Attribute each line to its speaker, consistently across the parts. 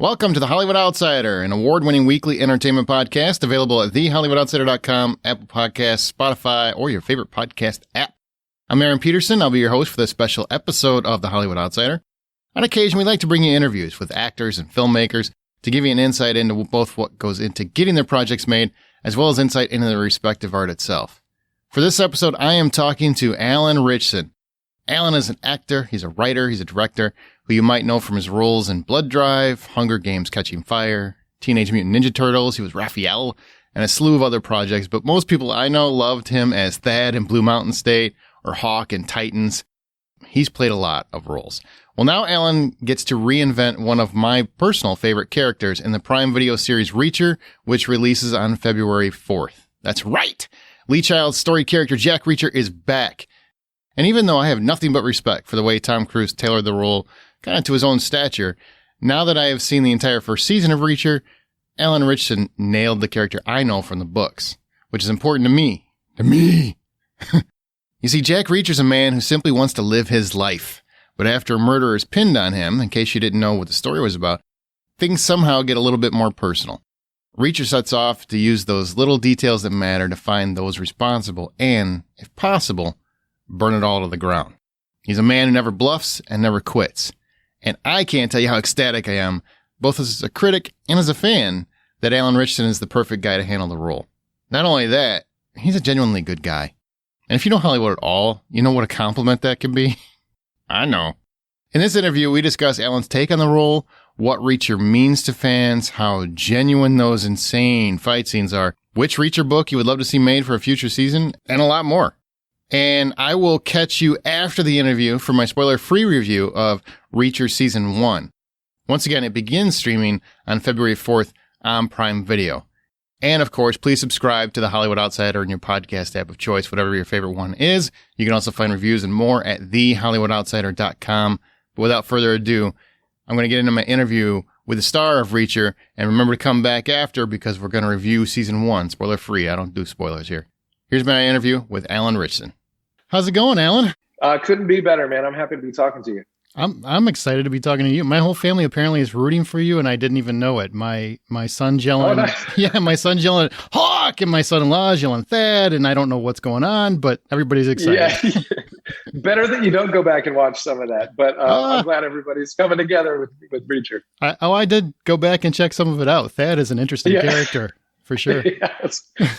Speaker 1: Welcome to The Hollywood Outsider, an award-winning weekly entertainment podcast available at thehollywoodoutsider.com, Apple Podcasts, Spotify, or your favorite podcast app. I'm Aaron Peterson. I'll be your host for this special episode of The Hollywood Outsider. On occasion, we like to bring you interviews with actors and filmmakers to give you an insight into both what goes into getting their projects made, as well as insight into the respective art itself. For this episode, I am talking to Alan Ritchson. Alan is an actor, he's a writer, he's a director, who you might know from his roles in Blood Drive, Hunger Games Catching Fire, Teenage Mutant Ninja Turtles, he was Raphael, and a slew of other projects, but most people I know loved him as Thad in Blue Mountain State, or Hawk in Titans. He's played a lot of roles. Well, now Alan gets to reinvent one of my personal favorite characters in the Prime Video series Reacher, which releases on February 4th. That's right! Lee Child's story character Jack Reacher is back. And even though I have nothing but respect for the way Tom Cruise tailored the role kind of to his own stature, now that I have seen the entire first season of Reacher, Alan Ritchson nailed the character I know from the books, which is important to me. You see, Jack Reacher's a man who simply wants to live his life, but after a murder is pinned on him, in case you didn't know what the story was about, things somehow get a little bit more personal. Reacher sets off to use those little details that matter to find those responsible and, if possible, burn it all to the ground. He's a man who never bluffs and never quits. And I can't tell you how ecstatic I am, both as a critic and as a fan, that Alan Ritchson is the perfect guy to handle the role. Not only that, he's a genuinely good guy. And if you know Hollywood at all, you know what a compliment that can be. I know. In this interview, we discuss Alan's take on the role, what Reacher means to fans, how genuine those insane fight scenes are, which Reacher book you would love to see made for a future season, and a lot more. And I will catch you after the interview for my spoiler-free review of Reacher Season 1. Once again, it begins streaming on February 4th on Prime Video. And, of course, please subscribe to The Hollywood Outsider in your podcast app of choice, whatever your favorite one is. You can also find reviews and more at thehollywoodoutsider.com. But without further ado, I'm going to get into my interview with the star of Reacher. And remember to come back after because we're going to review Season 1, spoiler-free. I don't do spoilers here. Here's my interview with Alan Ritchson. How's it going, Alan?
Speaker 2: Couldn't be better, man. I'm happy to be talking to you.
Speaker 1: I'm excited to be talking to you. My whole family apparently is rooting for you, and I didn't even know it. My son's yelling, my son's yelling Hawk, and my son-in-law is yelling Thad, and I don't know what's going on, but everybody's excited.
Speaker 2: Yeah, better that you don't go back and watch some of that. But I'm glad everybody's coming together with Reacher.
Speaker 1: I did go back and check some of it out. Thad is an interesting character. For sure.
Speaker 2: Yeah,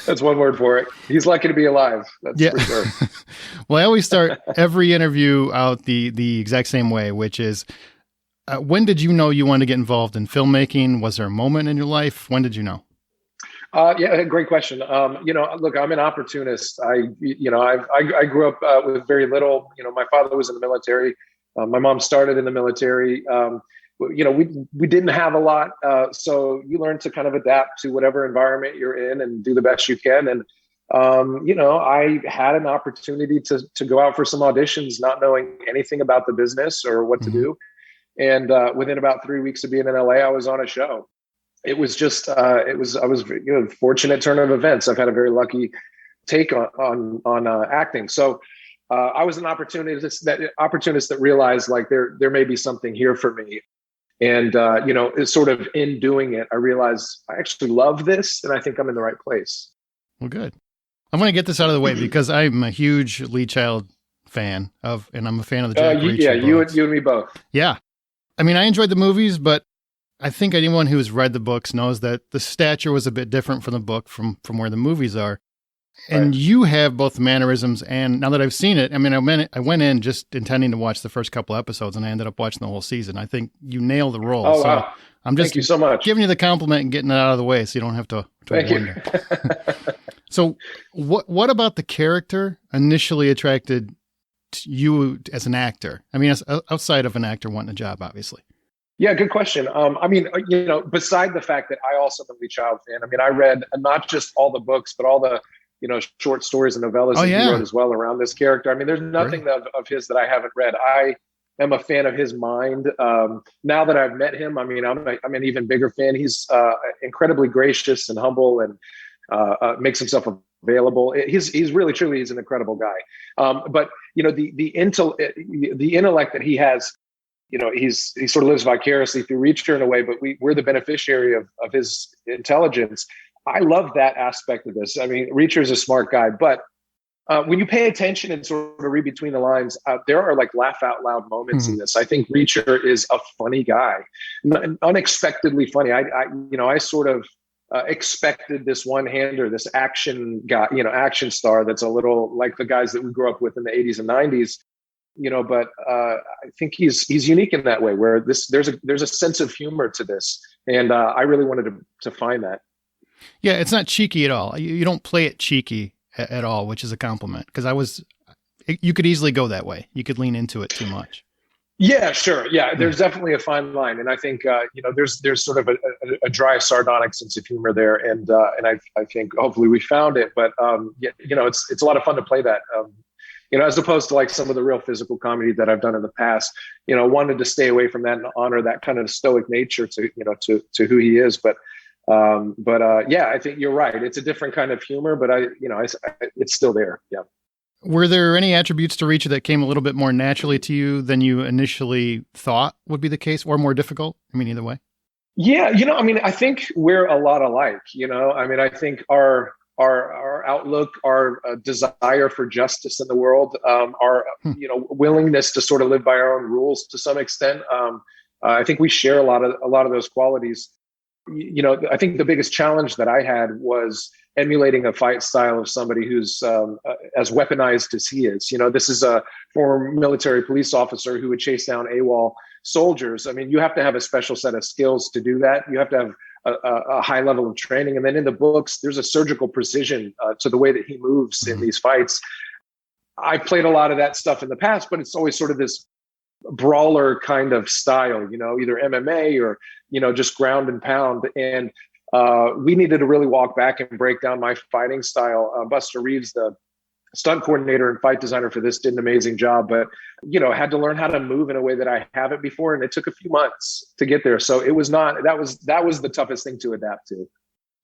Speaker 2: that's one word for it. He's lucky to be alive. That's for sure.
Speaker 1: Well, I always start every interview out the exact same way, which is, when did you know you wanted to get involved in filmmaking? Was there a moment in your life? When did you know?
Speaker 2: Yeah, great question. Look, I'm an opportunist. I grew up with very little. My father was in the military. My mom started in the military. We didn't have a lot. So you learn to kind of adapt to whatever environment you're in and do the best you can. And, I had an opportunity to go out for some auditions, not knowing anything about the business or what to do. And within about 3 weeks of being in LA, I was on a show. It was just, I was fortunate turn of events. I've had a very lucky take on acting. So I was an opportunist that realized like there may be something here for me. And, it's sort of in doing it, I realized I actually love this and I think I'm in the right place.
Speaker 1: Well, good. I'm going to get this out of the way because I'm a huge Lee Child fan and I'm a fan of the Jack Reacher.
Speaker 2: Yeah, you and me both.
Speaker 1: Yeah. I mean, I enjoyed the movies, but I think anyone who's read the books knows that the stature was a bit different from the book from where the movies are. And right. You have both mannerisms, and now that I've seen it, I mean, I went in just intending to watch the first couple episodes, and I ended up watching the whole season. I think you nailed the role.
Speaker 2: Oh, wow.
Speaker 1: I'm just
Speaker 2: Thank you so much.
Speaker 1: Giving you the compliment and getting it out of the way so you don't have to wonder. So what about the character initially attracted you as an actor? I mean, outside of an actor wanting a job, obviously.
Speaker 2: Yeah, good question. Beside the fact that I also am a Lee Child fan, I mean, I read not just all the books, but all the short stories and novellas that he wrote as well around this character. I mean, there's nothing of his that I haven't read. I am a fan of his mind. Now that I've met him, I mean, I'm an even bigger fan. He's incredibly gracious and humble and makes himself available. He's really, truly, he's an incredible guy. But the intellect that he has he sort of lives vicariously through Reacher in a way, but we're the beneficiary of his intelligence. I love that aspect of this. I mean, Reacher is a smart guy, but when you pay attention and sort of read between the lines, there are like laugh out loud moments in this. I think Reacher is a funny guy, unexpectedly funny. I sort of expected this one-hander, this action guy, action star that's a little like the guys that we grew up with in the 80s and 90s. But I think he's unique in that way, where there's a sense of humor to this, and I really wanted to find that.
Speaker 3: Yeah, it's not cheeky at all. You don't play it cheeky at all, which is a compliment, because you could easily go that way. You could lean into it too much.
Speaker 2: Yeah, sure. Yeah, there's definitely a fine line, and I think there's sort of a dry, sardonic sense of humor there, and I think hopefully we found it. But it's a lot of fun to play that. As opposed to like some of the real physical comedy that I've done in the past, wanted to stay away from that and honor that kind of stoic nature to who he is. But I think you're right. It's a different kind of humor, but it's still there. Yeah.
Speaker 3: Were there any attributes to Reacher that came a little bit more naturally to you than you initially thought would be the case, or more difficult? I mean, either way.
Speaker 2: Yeah. I think we're a lot alike, I think our outlook, our desire for justice in the world, our willingness to sort of live by our own rules to some extent. I think we share a lot of those qualities. I think the biggest challenge that I had was emulating a fight style of somebody who's as weaponized as he is. This is a former military police officer who would chase down AWOL soldiers. I mean, you have to have a special set of skills to do that. You have to have a high level of training. And then in the books, there's a surgical precision to the way that he moves in these fights. I played a lot of that stuff in the past, but it's always sort of this brawler kind of style, either MMA or, just ground and pound. And we needed to really walk back and break down my fighting style. Buster Reeves, the stunt coordinator and fight designer for this, did an amazing job, but had to learn how to move in a way that I haven't before, and it took a few months to get there. So it was not that was the toughest thing to adapt to.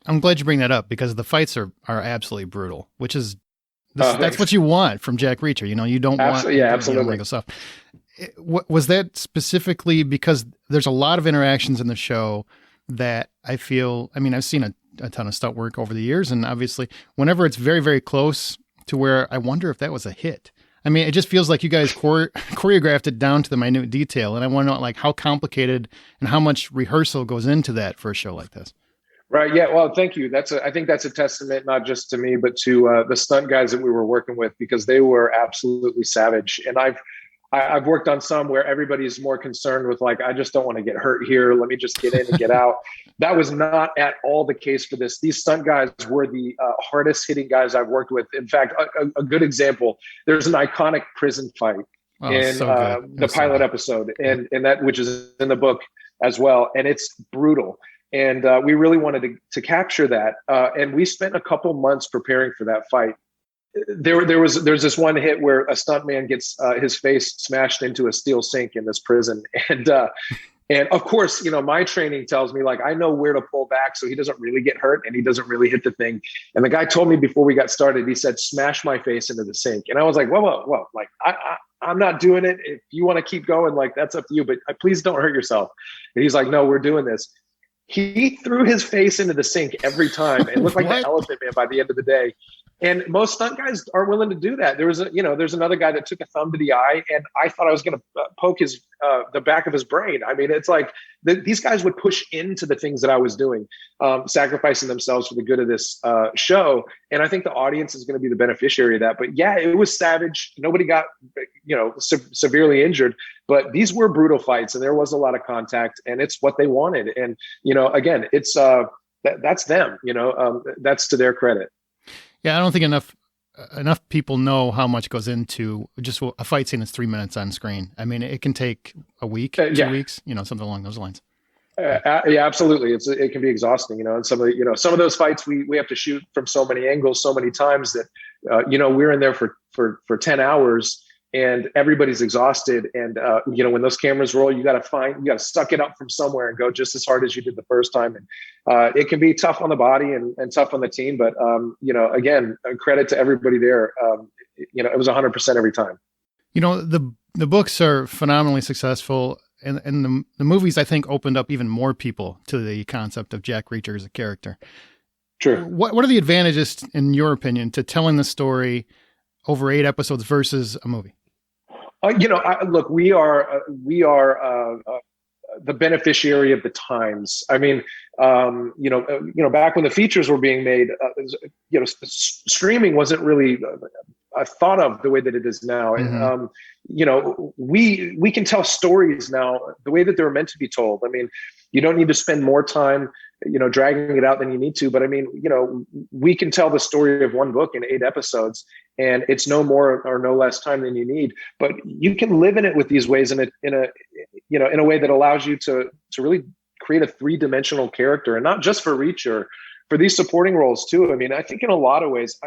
Speaker 3: I'm glad you bring that up, because the fights are absolutely brutal, which is that's what you want from Jack Reacher. You don't want
Speaker 2: absolutely
Speaker 3: stuff. Was that specifically because there's a lot of interactions in the show that I feel? I mean, I've seen a ton of stunt work over the years, and obviously, whenever it's very, very close to where I wonder if that was a hit. I mean, it just feels like you guys choreographed it down to the minute detail. And I want to know how complicated and how much rehearsal goes into that for a show like this.
Speaker 2: Right. Yeah. Well, thank you. I think that's a testament, not just to me, but to the stunt guys that we were working with, because they were absolutely savage. And I've worked on some where everybody's more concerned with I just don't want to get hurt here. Let me just get in and get out. That was not at all the case for this. These stunt guys were the hardest hitting guys I've worked with. In fact, a good example, there's an iconic prison fight in the pilot episode, and that, which is in the book as well. And it's brutal. And we really wanted to capture that. And we spent a couple months preparing for that fight. There's this one hit where a stuntman gets his face smashed into a steel sink in this prison, and of course, my training tells me I know where to pull back so he doesn't really get hurt and he doesn't really hit the thing. And the guy told me before we got started, he said, "Smash my face into the sink," and I was like, "Whoa!" I'm not doing it. If you want to keep going, that's up to you, but please don't hurt yourself. And he's like, "No, we're doing this." He threw his face into the sink every time and looked like the Elephant Man by the end of the day. And most stunt guys aren't willing to do that. There's another guy that took a thumb to the eye, and I thought I was going to poke the back of his brain. I mean, it's these guys would push into the things that I was doing, sacrificing themselves for the good of this show. And I think the audience is going to be the beneficiary of that. But yeah, it was savage. Nobody got, severely injured, but these were brutal fights, and there was a lot of contact, and it's what they wanted. And, again, it's that's them, that's to their credit.
Speaker 3: Yeah, I don't think enough people know how much goes into just a fight scene that's 3 minutes on screen. I mean, it can take a week, 2 weeks, something along those lines.
Speaker 2: Yeah, absolutely. It can be exhausting, and some of those fights we have to shoot from so many angles, so many times that, we're in there for 10 hours and everybody's exhausted. And, when those cameras roll, you got to suck it up from somewhere and go just as hard as you did the first time. And it can be tough on the body and tough on the team. But, again, credit to everybody there. It was 100% every time.
Speaker 3: The books are phenomenally successful. and the movies, I think, opened up even more people to the concept of Jack Reacher as a character.
Speaker 2: True.
Speaker 3: What are the advantages, in your opinion, to telling the story over 8 episodes versus a movie?
Speaker 2: Look, we are the beneficiary of the times. I mean, back when the features were being made, streaming wasn't really thought of the way that it is now.
Speaker 3: Mm-hmm.
Speaker 2: We can tell stories now the way that they're meant to be told. I mean, you don't need to spend more time, dragging it out than you need to. But I mean, we can tell the story of one book in 8 episodes, and it's no more or no less time than you need. But you can live in it with these ways in a way that allows you to really create a 3-dimensional character, and not just for Reacher, for these supporting roles too. I mean, I think in a lot of ways,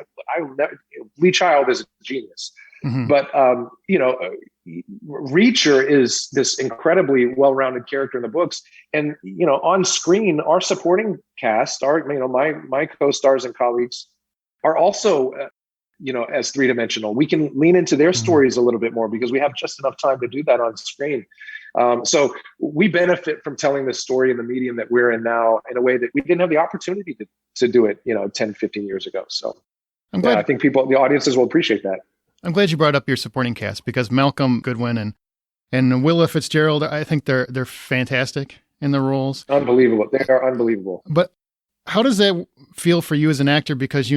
Speaker 2: Lee Child is a genius,
Speaker 3: mm-hmm.
Speaker 2: but Reacher is this incredibly well-rounded character in the books, and on screen, our supporting cast, my co-stars and colleagues are also as 3-dimensional. We can lean into their stories a little bit more because we have just enough time to do that on screen. So we benefit from telling this story in the medium that we're in now in a way that we didn't have the opportunity to do it, 10, 15 years ago. So
Speaker 3: I'm glad,
Speaker 2: I think the audiences will appreciate that.
Speaker 3: I'm glad you brought up your supporting cast, because Malcolm Goodwin and Willa Fitzgerald, I think they're fantastic in their roles.
Speaker 2: Unbelievable. They are unbelievable.
Speaker 3: But how does that feel for you as an actor? Because,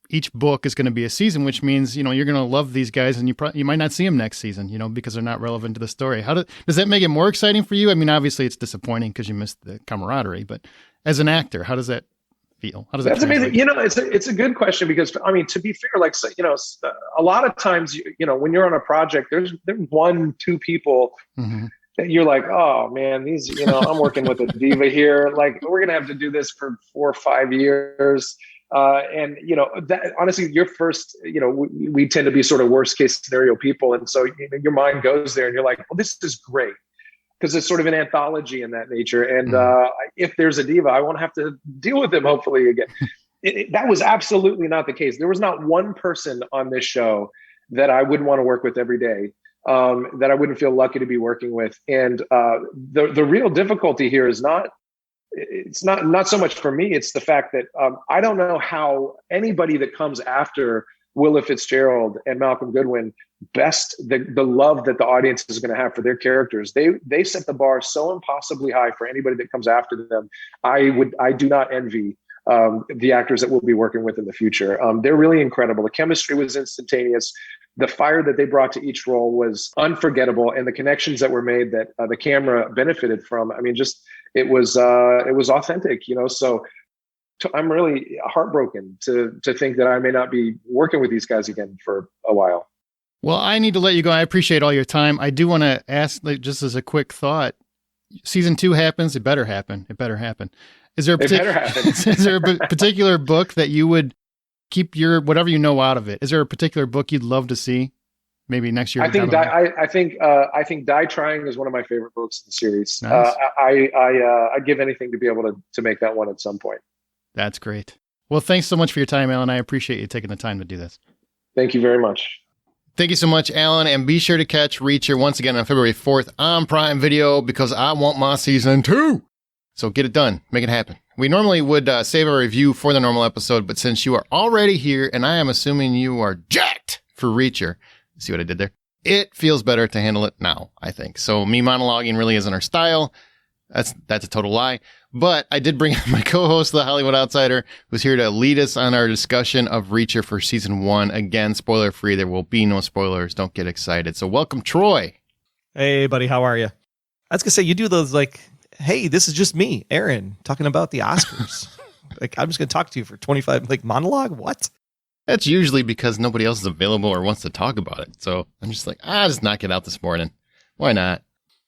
Speaker 3: each book is going to be a season, which means, you're going to love these guys, and you might not see them next season, because they're not relevant to the story. Does that make it more exciting for you? I mean, obviously it's disappointing because you missed the camaraderie, but as an actor, how does that feel? How does that
Speaker 2: That's amazing. It's a good question, because to be fair, a lot of times, when you're on a project, there's 1-2 people
Speaker 3: mm-hmm.
Speaker 2: that you're like, oh man, these, I'm working with a diva here. Like, we're going to have to do this for 4 or 5 years. That honestly, your first, we tend to be sort of worst case scenario people. And so your mind goes there and you're like, well, this is great, because it's sort of an anthology in that nature. And if there's a diva, I won't have to deal with them, hopefully, again. That was absolutely not the case. There was not one person on this show that I wouldn't want to work with every day, that I wouldn't feel lucky to be working with. And the real difficulty here is it's not so much for me. It's the fact that I don't know how anybody that comes after Willa Fitzgerald and Malcolm Goodwin the love that the audience is going to have for their characters. They set the bar so impossibly high for anybody that comes after them. I do not envy the actors that we'll be working with in the future. They're really incredible. The chemistry was instantaneous. The fire that they brought to each role was unforgettable, and the connections that were made that the camera benefited from. I mean, it was authentic, So I'm really heartbroken to think that I may not be working with these guys again for a while.
Speaker 3: Well, I need to let you go. I appreciate all your time. I do want to ask, just as a quick thought, season 2 happens. It better happen. It better happen. Is there a particular book that you would keep whatever out of it? Is there a particular book you'd love to see maybe next year?
Speaker 2: I think Die Trying is one of my favorite books in the series.
Speaker 3: Nice.
Speaker 2: I'd give anything to be able to make that one at some point.
Speaker 3: That's great. Well, thanks so much for your time, Alan. I appreciate you taking the time to do this.
Speaker 2: Thank you very much.
Speaker 1: Thank you so much, Alan, and be sure to catch Reacher once again on February 4th on Prime Video, because I want my season 2. So get it done. Make it happen. We normally would save a review for the normal episode, but since you are already here, and I am assuming you are jacked for Reacher, see what I did there? It feels better to handle it now, I think. So me monologuing really isn't our style. That's a total lie. But I did bring up my co-host, the Hollywood Outsider, who's here to lead us on our discussion of Reacher for season 1. Again, spoiler free. There will be no spoilers. Don't get excited. So welcome, Troy.
Speaker 4: Hey, buddy. How are you? I was going to say, you do those hey, this is just me, Aaron, talking about the Oscars. I'm just going to talk to you for 25, monologue? What?
Speaker 1: That's usually because nobody else is available or wants to talk about it. So I'm just like, I'll just knock it out this morning. Why not?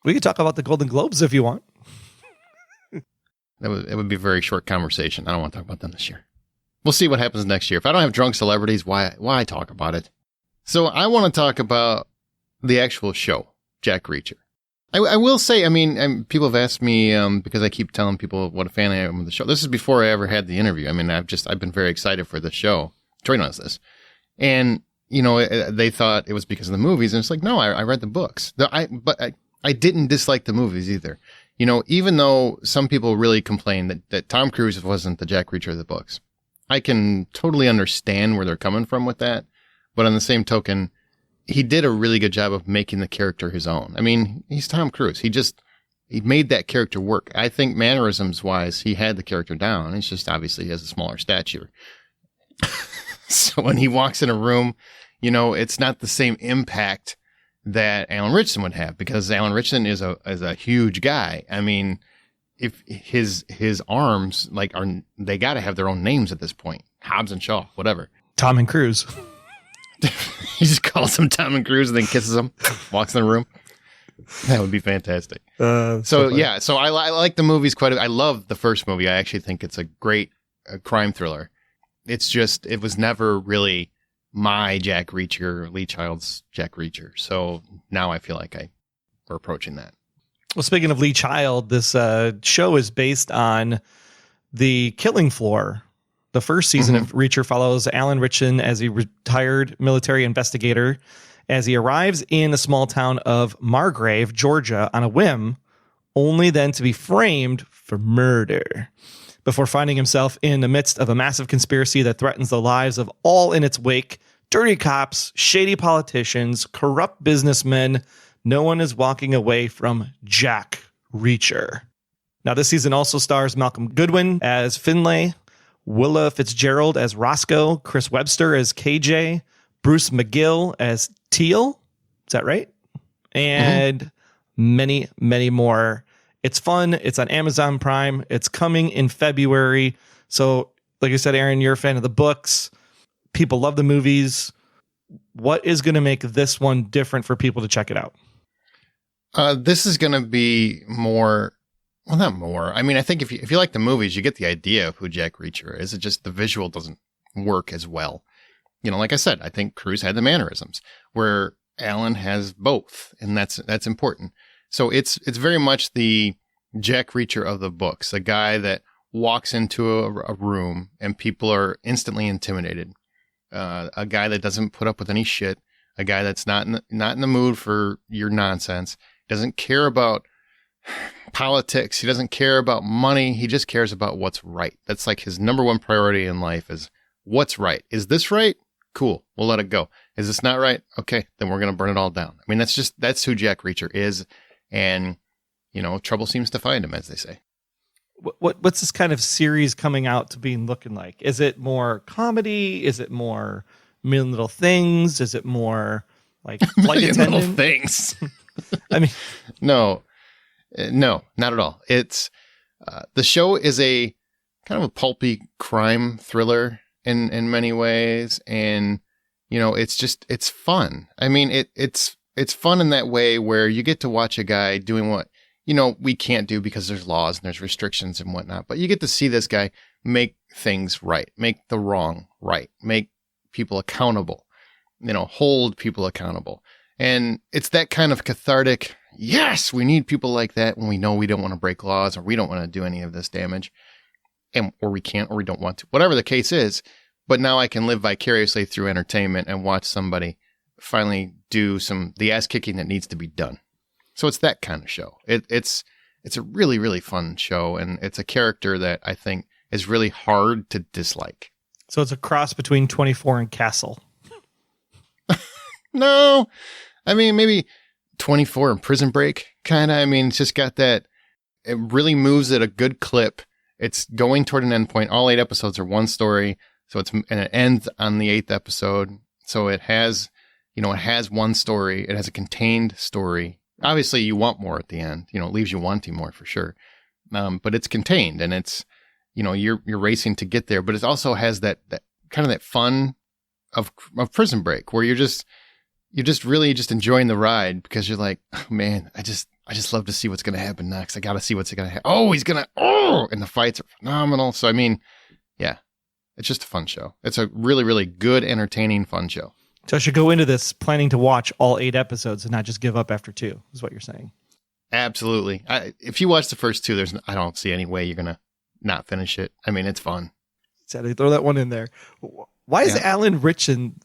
Speaker 4: We could talk about the Golden Globes if you want.
Speaker 1: It would be a very short conversation. I don't want to talk about them this year. We'll see what happens next year. If I don't have drunk celebrities, why talk about it? So I want to talk about the actual show, Jack Reacher. I will say, people have asked me, because I keep telling people what a fan I am of the show. This is before I ever had the interview. I've been very excited for the show. Troy knows this. And, they thought it was because of the movies. And it's like, no, I read the books. I didn't dislike the movies either. You know, even though some people really complain that Tom Cruise wasn't the Jack Reacher of the books, I can totally understand where they're coming from with that. But on the same token, he did a really good job of making the character his own. I mean, he's Tom Cruise. He made that character work. I think mannerisms wise, he had the character down. It's just obviously he has a smaller stature. So when he walks in a room, you know, it's not the same impact that Alan Ritchson would have, because Alan Ritchson is a huge guy. I mean, if his arms they got to have their own names at this point. Hobbs and Shaw, whatever.
Speaker 4: Tom and Cruise.
Speaker 1: He just calls him Tom and Cruise and then kisses him, walks in the room. That would be fantastic. So I like the movies quite a bit. I love the first movie. I actually think it's a great crime thriller. It's just, it was never really my Jack Reacher, Lee Child's Jack Reacher. So now I feel like we're approaching that.
Speaker 4: Well, speaking of Lee Child, this show is based on The Killing Floor. The first season of Reacher follows Alan Ritchson as a retired military investigator as he arrives in the small town of Margrave, Georgia, on a whim, only then to be framed for murder, before finding himself in the midst of a massive conspiracy that threatens the lives of all in its wake. Dirty cops, shady politicians, corrupt businessmen. No one is walking away from Jack Reacher. Now, this season also stars Malcolm Goodwin as Finlay, Willa Fitzgerald as Roscoe, Chris Webster as KJ, Bruce McGill as Teal. Is that right? And many, many more. It's fun. It's on Amazon Prime. It's coming in February. So, like I said, Aaron, you're a fan of the books. People love the movies. What is going to make this one different for people to check it out?
Speaker 1: This is going to be more. Well, not more. I mean, I think if you like the movies, you get the idea of who Jack Reacher is. It just, the visual doesn't work as well. You know, like I said, I think Cruise had the mannerisms, where Alan has both, and that's important. So it's very much the Jack Reacher of the books, a guy that walks into a room and people are instantly intimidated. A guy that doesn't put up with any shit. A guy that's not in the mood for your nonsense. Doesn't care about politics. He doesn't care about money. He just cares about what's right. That's like his number one priority in life is what's right. Is this right? Cool. We'll let it go. Is this not right? Okay. Then we're going to burn it all down. I mean, that's who Jack Reacher is. And, you know, trouble seems to find him, as they say.
Speaker 4: What's this kind of series coming out to be looking like? Is it more comedy? Is it more Million Little Things? Is it more like flight attendant?
Speaker 1: Little Things.
Speaker 4: I mean,
Speaker 1: no, not at all. It's the show is a kind of a pulpy crime thriller in many ways, and you know, it's fun. I mean, it's fun in that way where you get to watch a guy doing what, you know, we can't do because there's laws and there's restrictions and whatnot, but you get to see this guy make things right, make the wrong right, make people accountable, you know, hold people accountable. And it's that kind of cathartic, yes, we need people like that when we know we don't want to break laws or we don't want to do any of this damage, or we can't, or we don't want to, whatever the case is. But now I can live vicariously through entertainment and watch somebody finally do the ass kicking that needs to be done. So it's that kind of show. It's a really, really fun show. And it's a character that I think is really hard to dislike.
Speaker 4: So it's a cross between 24 and Castle.
Speaker 1: No, I mean, maybe 24 and Prison Break, kind of. I mean, it's just got that, it really moves at a good clip. It's going toward an end point. All 8 episodes are one story. So and it ends on the 8th episode. So it has one story. It has a contained story. Obviously you want more at the end, you know, it leaves you wanting more for sure. But it's contained and it's, you know, you're racing to get there, but it also has that kind of that fun of Prison Break where you're just really just enjoying the ride because you're like, oh, man, I just love to see what's going to happen next. I got to see what's going to happen. Oh, and the fights are phenomenal. So, I mean, yeah, it's just a fun show. It's a really, really good, entertaining, fun show.
Speaker 4: So I should go into this planning to watch all 8 episodes and not just give up after 2 is what you're saying.
Speaker 1: Absolutely. If you watch the first 2, I don't see any way you're going to not finish it. I mean, it's fun.
Speaker 4: Sadly, throw that one in there. Why is Alan Ritchson?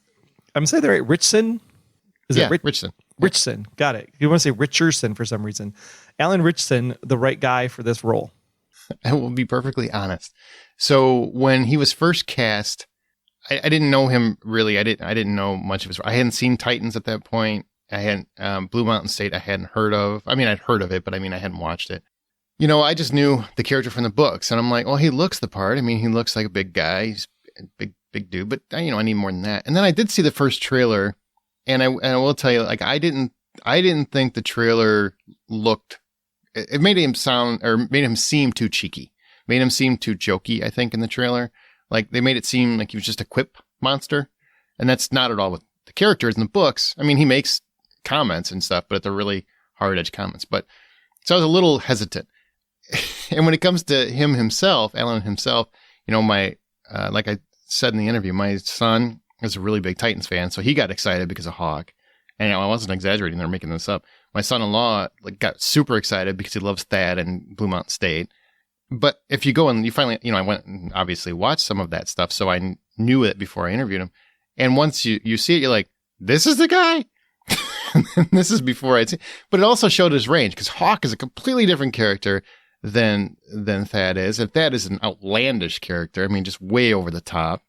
Speaker 4: I'm saying that right. Ritchson?
Speaker 1: Ritchson.
Speaker 4: Ritchson, got it. You want to say Richardson for some reason. Alan Ritchson, the right guy for this role.
Speaker 1: I will be perfectly honest. So when he was first cast, I didn't know him really. I didn't know much of his. I hadn't seen Titans at that point. I hadn't Blue Mountain State. I hadn't heard of. I mean, I'd heard of it, but I hadn't watched it. I just knew the character from the books, and I'm like, well, he looks the part. I mean, he looks like a big guy. He's a big dude, but I need more than that. And then I did see the first trailer, and I will tell you, like, I didn't think the trailer looked. It made him seem too cheeky, made him seem too jokey. I think in the trailer, like they made it seem like he was just a quip monster, and that's not at all what the characters in the books. I mean, he makes comments and stuff, but they're really hard edge comments. But so I was a little hesitant. And when it comes to him himself, Alan himself, my like I said in the interview, my son is a really big Titans fan, so he got excited because of Hawk. And I wasn't exaggerating; they're making this up. My son-in-law got super excited because he loves Thad and Blue Mountain State. But if you go and you finally, I went and obviously watched some of that stuff, so I knew it before I interviewed him. And once you see it, you're like, this is the guy. And this is before I'd see. But it also showed his range because Hawk is a completely different character than Thad is. And Thad is an outlandish character. I mean, just way over the top.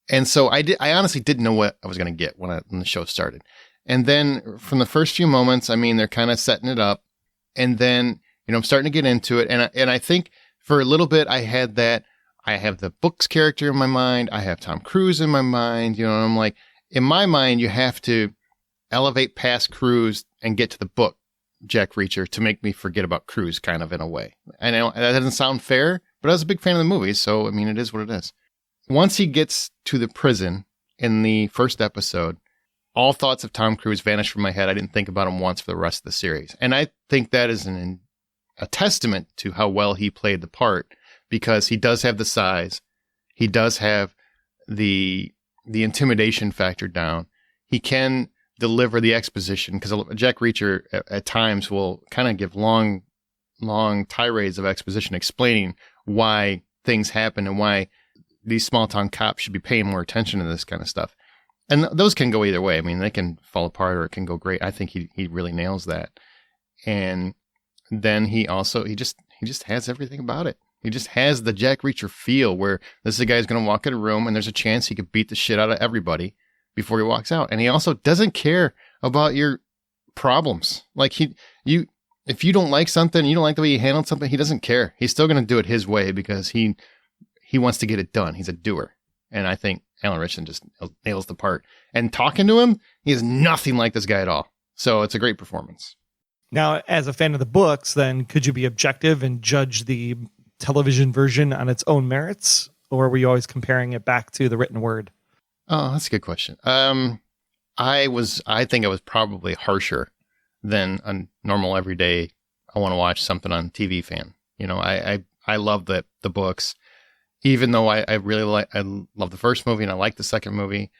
Speaker 1: And so I honestly didn't know what I was going to get when the show started. And then from the first few moments, I mean, they're kind of setting it up. And then, I'm starting to get into it. And I think for a little bit, I have the books character in my mind. I have Tom Cruise in my mind. And I'm like, in my mind, you have to elevate past Cruise and get to the book, Jack Reacher, to make me forget about Cruise kind of in a way. I know that doesn't sound fair, but I was a big fan of the movie. So, I mean, it is what it is. Once he gets to the prison in the first episode, all thoughts of Tom Cruise vanished from my head. I didn't think about him once for the rest of the series. And I think that is a testament to how well he played the part, because he does have the size. He does have the intimidation factor down. He can deliver the exposition, because Jack Reacher at times will kind of give long tirades of exposition explaining why things happen and why these small town cops should be paying more attention to this kind of stuff. And those can go either way. I mean, they can fall apart or it can go great. I think he really nails that. And then he just has everything about it. He just has the Jack Reacher feel, where this is a guy who's going to walk in a room and there's a chance he could beat the shit out of everybody before he walks out. And he also doesn't care about your problems. Like if you don't like something, you don't like the way he handled something, he doesn't care. He's still going to do it his way because he wants to get it done. He's a doer. And I think Alan Ritchson just nails the part. And talking to him, he is nothing like this guy at all. So it's a great performance.
Speaker 4: Now, as a fan of the books, then could you be objective and judge the television version on its own merits? Or were you always comparing it back to the written word?
Speaker 1: Oh, that's a good question. I think I was probably harsher than a normal everyday, I want to watch something on TV fan. I love the books. Even though I love the first movie and I like the second movie,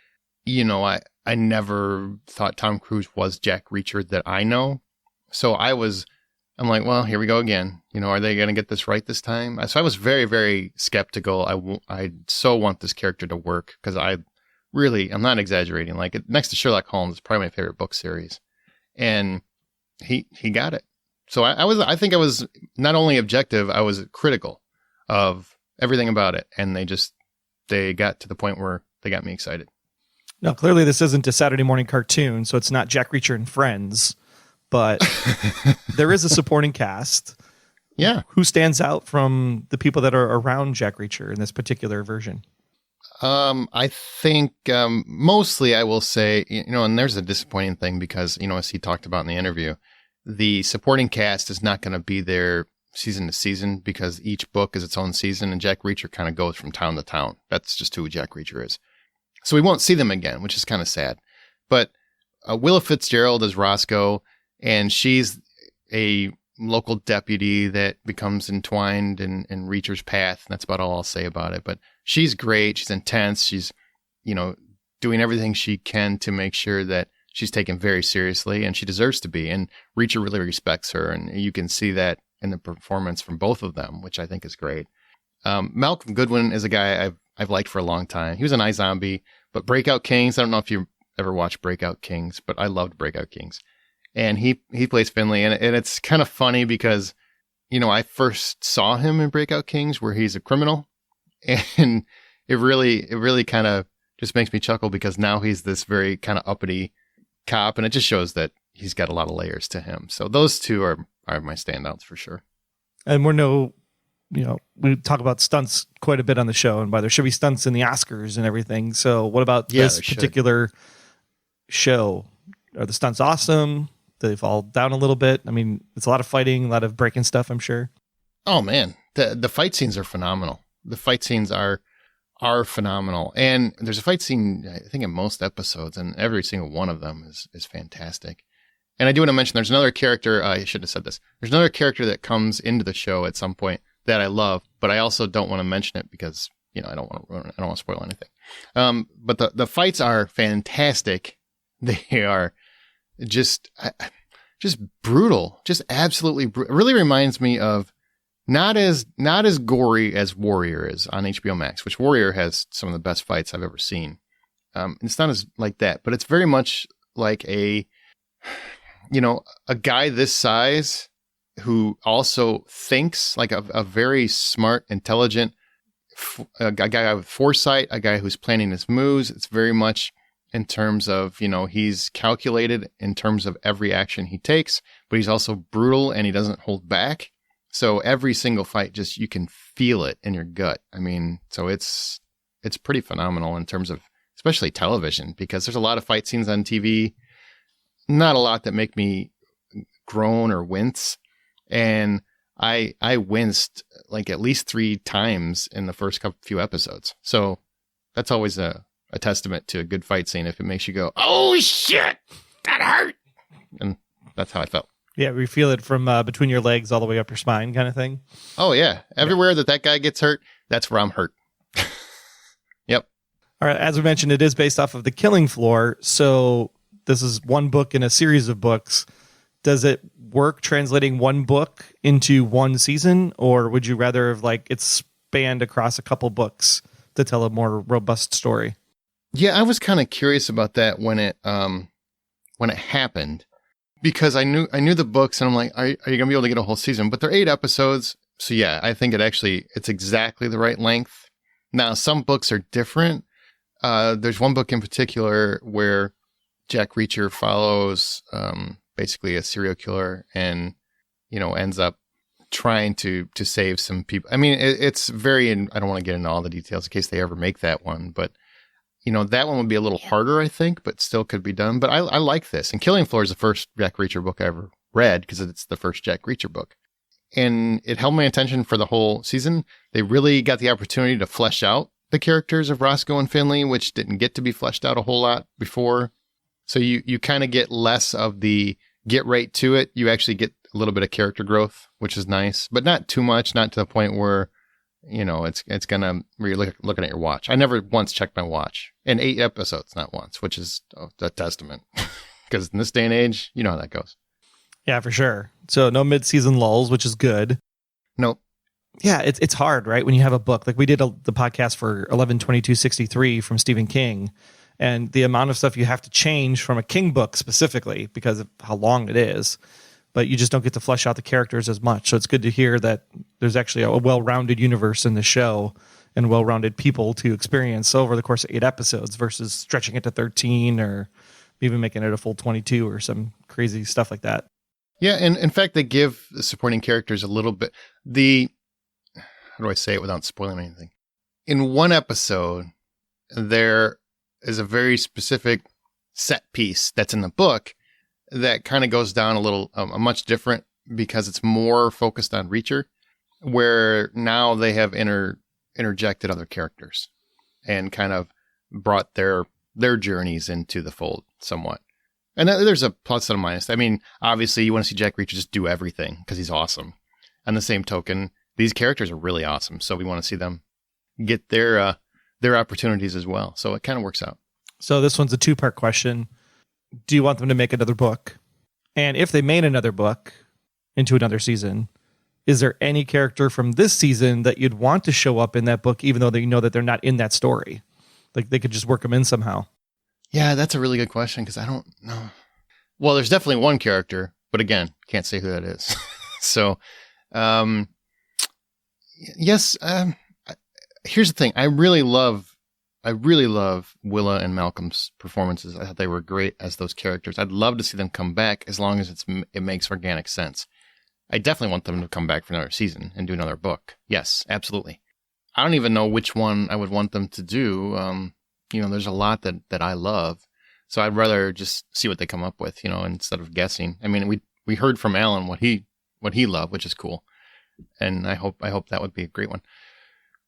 Speaker 1: I never thought Tom Cruise was Jack Reacher that I know. So I'm like, well, here we go again. Are they going to get this right this time? So I was very, very skeptical. I so want this character to work, because I'm not exaggerating. Like, next to Sherlock Holmes, it's probably my favorite book series. And he got it. So I think I was not only objective, I was critical of everything about it, and they got to the point where they got me excited.
Speaker 4: Now, clearly this isn't a Saturday morning cartoon, so it's not Jack Reacher and Friends, but there is a supporting cast.
Speaker 1: Yeah.
Speaker 4: Who stands out from the people that are around Jack Reacher in this particular version?
Speaker 1: I think mostly I will say, and there's a disappointing thing because, as he talked about in the interview, the supporting cast is not going to be there season to season, because each book is its own season, and Jack Reacher kind of goes from town to town. That's just who Jack Reacher is. So we won't see them again, which is kind of sad. But Willa Fitzgerald is Roscoe, and she's a local deputy that becomes entwined in Reacher's path. That's about all I'll say about it. But she's great. She's intense. She's, doing everything she can to make sure that she's taken very seriously, and she deserves to be. And Reacher really respects her, and you can see that in the performance from both of them, which I think is great. Malcolm Goodwin is a guy I've liked for a long time. He was an iZombie, but Breakout Kings, I don't know if you ever watched Breakout Kings, but I loved Breakout Kings. and he plays Finley, and it's kind of funny because, you know, I first saw him in Breakout Kings where he's a criminal, and it really kind of just makes me chuckle because now he's this very kind of uppity cop, and it just shows that he's got a lot of layers to him. So those two are my standouts for sure.
Speaker 4: And we talk about stunts quite a bit on the show, and why there should be stunts in the Oscars and everything. So what about this particular show? Are the stunts awesome? Do they fall down a little bit? I mean, it's a lot of fighting, a lot of breaking stuff, I'm sure.
Speaker 1: Oh man, the fight scenes are phenomenal. The fight scenes are phenomenal. And there's a fight scene, I think, in most episodes, and every single one of them is fantastic. And I do want to mention there's another character, I should have said this. There's another character that comes into the show at some point that I love, but I also don't want to mention it because, you know, I don't want to spoil anything. But the fights are fantastic. They are just brutal, just absolutely brutal. It really reminds me of not as gory as Warrior is on HBO Max, which Warrior has some of the best fights I've ever seen. It's not as like that, but it's very much like a guy this size who also thinks like a very smart, intelligent, a guy with foresight, a guy who's planning his moves. It's very much in terms of, you know, he's calculated in terms of every action he takes, but he's also brutal and he doesn't hold back. So every single fight, just you can feel it in your gut. I mean, so it's pretty phenomenal in terms of especially television, because there's a lot of fight scenes on TV, not a lot that make me groan or wince. And I winced like at least 3 times in the first few episodes. So that's always a testament to a good fight scene if it makes you go, oh shit, that hurt. And that's how I felt.
Speaker 4: Yeah, we feel it from between your legs all the way up your spine kind of thing.
Speaker 1: Oh, yeah. Everywhere that guy gets hurt, that's where I'm hurt. Yep.
Speaker 4: All right. As we mentioned, it is based off of The Killing Floor. So this is one book in a series of books. Does it work translating one book into one season, or would you rather have like it spanned across a couple books to tell a more robust story?
Speaker 1: Yeah, I was kind of curious about that when it happened, because I knew the books, and I'm like, are you gonna be able to get a whole season? But they're 8 episodes, so yeah, I think it's exactly the right length. Now, some books are different. There's one book in particular where Jack Reacher follows basically a serial killer, and you know, ends up trying to save some people. I mean, it's very. I don't want to get into all the details in case they ever make that one, but. You know, that one would be a little harder, I think, but still could be done. But I like this. And Killing Floor is the first Jack Reacher book I ever read because it's the first Jack Reacher book. And it held my attention for the whole season. They really got the opportunity to flesh out the characters of Roscoe and Finley, which didn't get to be fleshed out a whole lot before. So you kind of get less of the get right to it. You actually get a little bit of character growth, which is nice, but not too much, not to the point where, you know, it's gonna where you're looking at your watch. I never once checked my watch in 8 episodes, not once, which is a testament. Because in this day and age, you know how that goes.
Speaker 4: Yeah, for sure. So no mid-season lulls, which is good.
Speaker 1: Nope.
Speaker 4: Yeah, it's hard, right? When you have a book like we did the podcast for 11/22/63 from Stephen King, and the amount of stuff you have to change from a King book specifically because of how long it is. But you just don't get to flesh out the characters as much. So it's good to hear that there's actually a well-rounded universe in the show and well-rounded people to experience over the course of 8 episodes versus stretching it to 13 or even making it a full 22 or some crazy stuff like that.
Speaker 1: Yeah, and in fact, they give the supporting characters a little bit. How do I say it without spoiling anything? In one episode, there is a very specific set piece that's in the book that kind of goes down a much different, because it's more focused on Reacher, where now they have interjected other characters and kind of brought their journeys into the fold somewhat. And there's a plus and a minus. I mean, obviously you want to see Jack Reacher just do everything because he's awesome. On the same token, these characters are really awesome. So we want to see them get their opportunities as well. So it kind of works out.
Speaker 4: So this one's a 2-part question. Do you want them to make another book? And if they made another book into another season, is there any character from this season that you'd want to show up in that book, even though you know that they're not in that story? Like they could just work them in somehow.
Speaker 1: Yeah, that's a really good question because I don't know. Well, there's definitely one character, but again, can't say who that is. So, yes. Here's the thing. I really love Willa and Malcolm's performances. I thought they were great as those characters. I'd love to see them come back as long as it makes organic sense. I definitely want them to come back for another season and do another book. Yes, absolutely. I don't even know which one I would want them to do. There's a lot that I love. So I'd rather just see what they come up with, instead of guessing. I mean, we heard from Alan what he loved, which is cool. And I hope that would be a great one.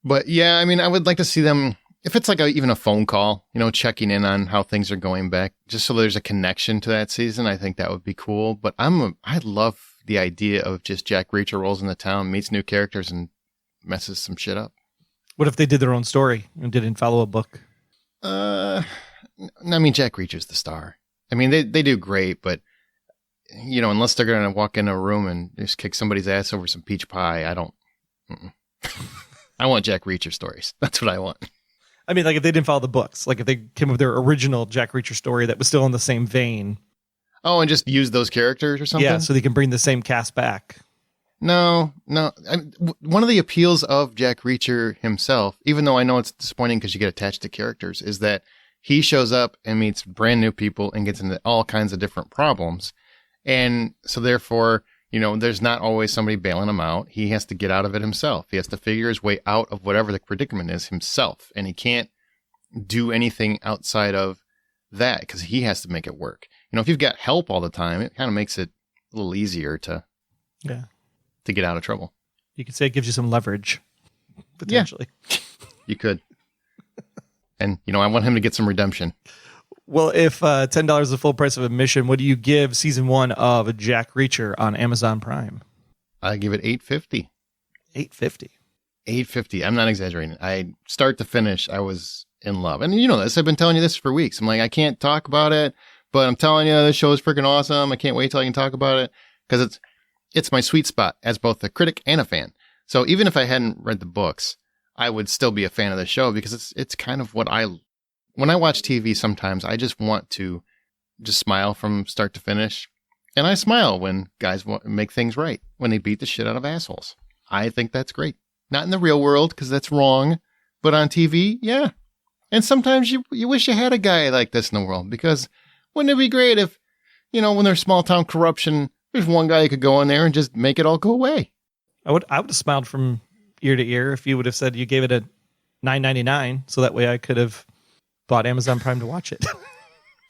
Speaker 1: But yeah, I mean, I would like to see them, if it's like even a phone call, checking in on how things are going back, just so there's a connection to that season. I think that would be cool. But I love the idea of just Jack Reacher rolls into town, meets new characters, and messes some shit up. What
Speaker 4: if they did their own story and didn't follow a book?
Speaker 1: I mean, Jack Reacher's the star. I mean, they do great, but unless they're going to walk in a room and just kick somebody's ass over some peach pie, I don't. I want Jack Reacher stories. That's what I want.
Speaker 4: I mean, like if they didn't follow the books, like if they came with their original Jack Reacher story that was still in the same vein.
Speaker 1: Oh, and just use those characters or something?
Speaker 4: Yeah, so they can bring the same cast back.
Speaker 1: No. One of the appeals of Jack Reacher himself, even though I know it's disappointing because you get attached to characters, is that he shows up and meets brand new people and gets into all kinds of different problems. And so therefore, there's not always somebody bailing him out. He has to get out of it himself. He has to figure his way out of whatever the predicament is himself. And he can't do anything outside of that because he has to make it work. If you've got help all the time, it kind of makes it a little easier to get out of trouble.
Speaker 4: You could say it gives you some leverage, potentially.
Speaker 1: Yeah, you could. And, I want him to get some redemption.
Speaker 4: Well, if $10 is the full price of admission, what do you give season 1 of Jack Reacher on Amazon Prime?
Speaker 1: I give it $8.50.
Speaker 4: $8.50.
Speaker 1: $8.50. I'm not exaggerating. Start to finish, I was in love. And you know this. I've been telling you this for weeks. I'm like, I can't talk about it, but I'm telling you, this show is freaking awesome. I can't wait till I can talk about it because it's my sweet spot as both a critic and a fan. So even if I hadn't read the books, I would still be a fan of the show because it's kind of what when I watch TV, sometimes I just want to just smile from start to finish. And I smile when guys make things right, when they beat the shit out of assholes. I think that's great. Not in the real world because that's wrong, but on TV, yeah. And sometimes you wish you had a guy like this in the world because wouldn't it be great if, when there's small town corruption, there's one guy who could go in there and just make it all go away.
Speaker 4: I would have smiled from ear to ear if you would have said you gave it a $9.99 so that way I could have bought Amazon Prime to watch it.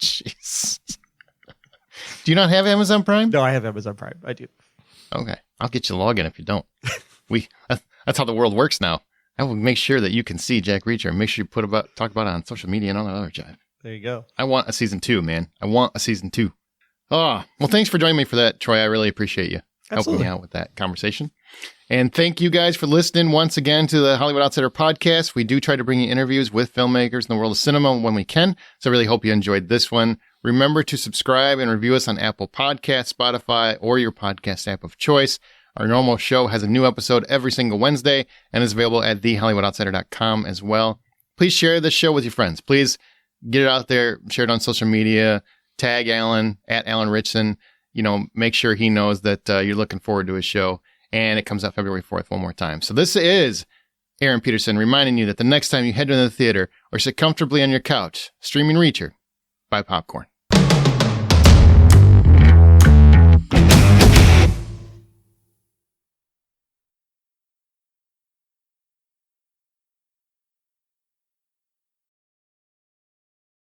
Speaker 1: Jeez. Do you not have Amazon Prime?
Speaker 4: No, I have Amazon Prime. I do.
Speaker 1: Okay. I'll get you a login if you don't. That's how the world works now. I will make sure that you can see Jack Reacher and make sure you talk about it on social media and all that other jive.
Speaker 4: There you go.
Speaker 1: I want a season 2, man. I want a season 2. Oh, well, thanks for joining me for that, Troy. I really appreciate you helping me out with that conversation. And thank you guys for listening once again to the Hollywood Outsider podcast. We do try to bring you interviews with filmmakers in the world of cinema when we can. So I really hope you enjoyed this one. Remember to subscribe and review us on Apple Podcasts, Spotify, or your podcast app of choice. Our normal show has a new episode every single Wednesday and is available at thehollywoodoutsiders.com as well. Please share this show with your friends. Please get it out there, share it on social media, tag Alan at Alan Ritchson. Make sure he knows that you're looking forward to his show. And it comes out February 4th one more time. So this is Aaron Peterson reminding you that the next time you head to the theater or sit comfortably on your couch, streaming Reacher, buy popcorn.